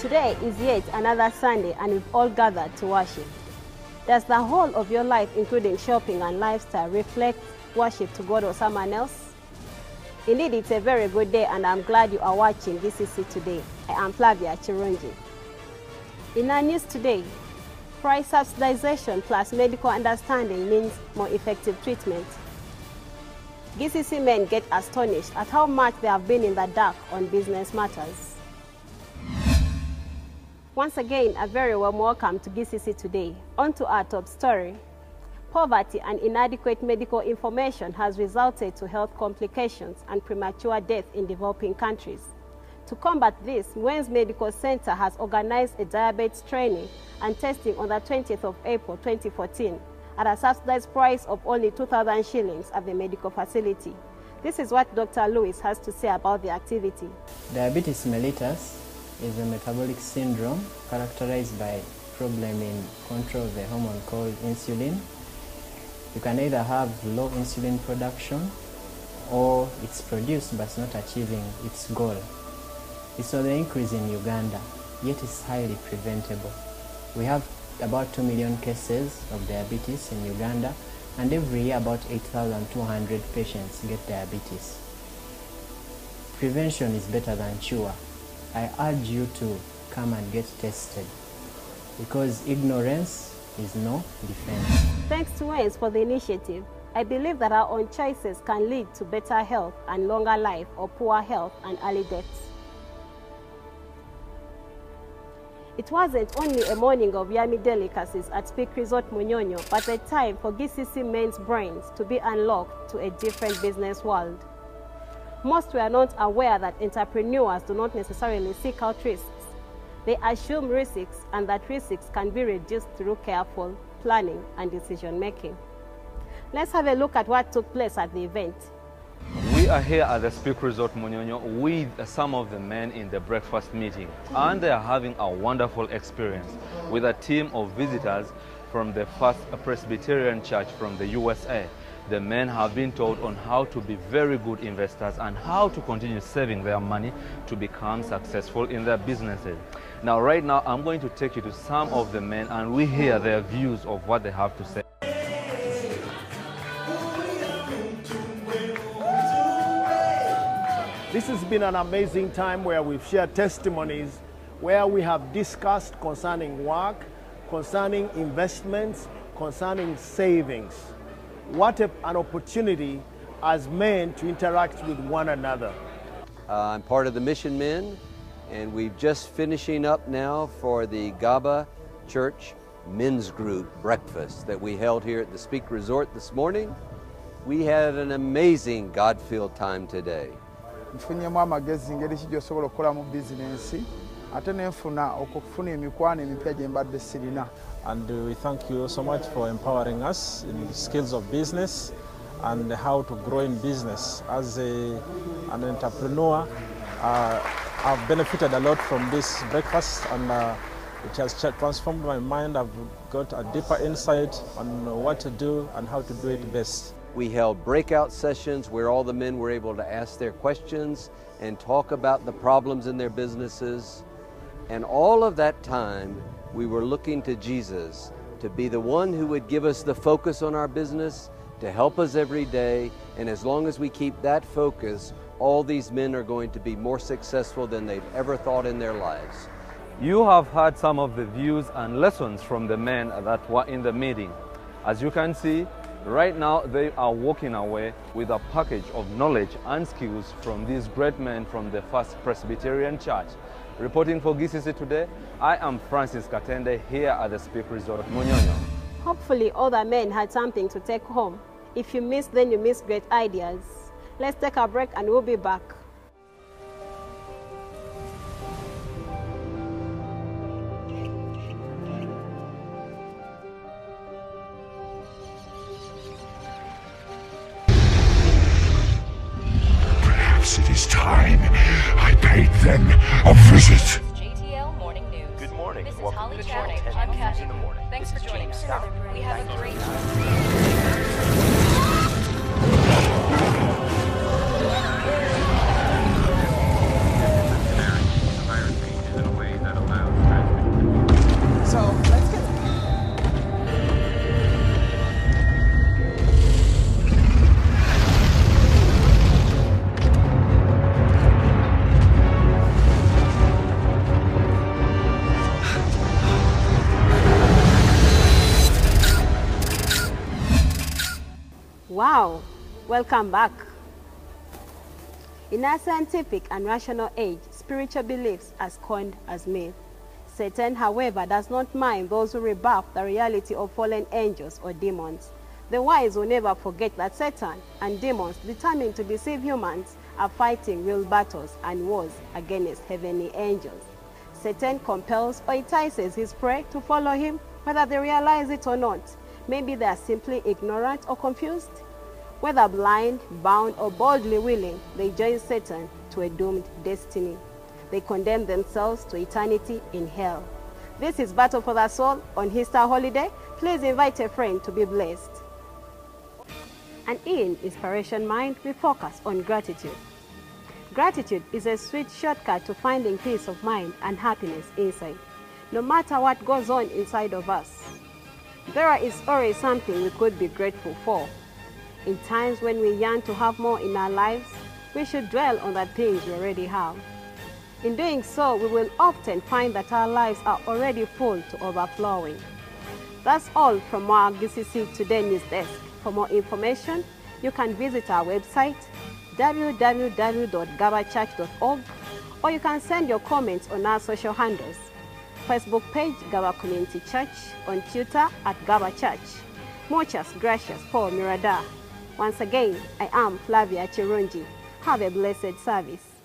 Today is yet another Sunday and we've all gathered to worship. Does the whole of your life, including shopping and lifestyle, reflect worship to God or someone else? Indeed, it's a very good day and I'm glad you are watching GCC today. I am Flavia Chirunji. In our news today, price subsidization plus medical understanding means more effective treatment. GCC men get astonished at how much they have been in the dark on business matters. Once again, a very warm welcome to GCC today. On to our top story. Poverty and inadequate medical information has resulted to health complications and premature death in developing countries. To combat this, Mwen's Medical Center has organized a diabetes training and testing on the 20th of April 2014 at a subsidized price of only 2,000 shillings at the medical facility. This is what Dr. Lewis has to say about the activity. Diabetes mellitus is a metabolic syndrome characterized by problem in control of the hormone called insulin. You can either have low insulin production or it's produced but not achieving its goal. It's on the increase in Uganda, yet it's highly preventable. We have about 2 million cases of diabetes in Uganda, and every year about 8,200 patients get diabetes. Prevention is better than cure. I urge you to come and get tested because ignorance is no defense. Thanks to Waynes for the initiative. I believe that our own choices can lead to better health and longer life or poor health and early deaths. It wasn't only a morning of yummy delicacies at Speak Resort Munyonyo, but a time for GCC men's brains to be unlocked to a different business world. Most were not aware that entrepreneurs do not necessarily seek out risks. They assume risks and that risks can be reduced through careful planning and decision making. Let's have a look at what took place at the event. We are here at the Speak Resort Munyonyo with some of the men in the breakfast meeting, and they are having a wonderful experience with a team of visitors from the First Presbyterian Church from the USA. The men have been taught on how to be very good investors and how to continue saving their money to become successful in their businesses. Now, right now, I'm going to take you to some of the men and we hear their views of what they have to say. This has been an amazing time where we've shared testimonies, where we have discussed concerning work, concerning investments, concerning savings. What an opportunity as men to interact with one another. I'm part of the Mission Men, and we're just finishing up now for the Gaba Church Men's Group breakfast that we held here at the Speak Resort this morning. We had an amazing God-filled time today. Nfunyemu amagezi ngeri ki gy'osobola okukolamu bizinensi ate nenfuna okufuna emikwano emipya gye mbadde sirina. And we thank you so much for empowering us in the skills of business and how to grow in business. As an entrepreneur, I've benefited a lot from this breakfast, and it has transformed my mind. I've got a deeper insight on what to do and how to do it best. We held breakout sessions where all the men were able to ask their questions and talk about the problems in their businesses. And all of that time, we were looking to Jesus to be the one who would give us the focus on our business, to help us every day. And as long as we keep that focus, all these men are going to be more successful than they've ever thought in their lives. You have heard some of the views and lessons from the men that were in the meeting. As you can see, right now they are walking away with a package of knowledge and skills from these great men from the First Presbyterian Church. Reporting for GCC today, I am Francis Katende here at the Speak Resort Munyonyo. Hopefully all the men had something to take home. If you missed, then you missed great ideas. Let's take a break and we'll be back. Perhaps it is time I paid them a visit. JTL Morning News. Good morning. This is Welcome Holly to Chapman. Channel 10 I'm News Kathy. in the morning. Thanks This for is joining James us. Stout. We have a great in a way that allows Wow, welcome back. In our scientific and rational age, spiritual beliefs are scorned as myth. Satan, however, does not mind those who rebuff the reality of fallen angels or demons. The wise will never forget that Satan and demons determined to deceive humans are fighting real battles and wars against heavenly angels. Satan compels or entices his prey to follow him, whether they realize it or not. Maybe they are simply ignorant or confused. Whether blind, bound, or boldly willing, they join Satan to a doomed destiny. They condemn themselves to eternity in hell. This is Battle for the Soul on Easter holiday. Please invite a friend to be blessed. And in Inspiration Mind, we focus on gratitude. Gratitude is a sweet shortcut to finding peace of mind and happiness inside. No matter what goes on inside of us, there is always something we could be grateful for. In times when we yearn to have more in our lives, we should dwell on the things we already have. In doing so, we will often find that our lives are already full to overflowing. That's all from our GCC Today News Desk. For more information, you can visit our website www.gabachurch.org, or you can send your comments on our social handles. Facebook page Gaba Community Church, on Twitter @Gaba Church. Muchas gracias por mirar. Once again, I am Flavia Chirunji. Have a blessed service.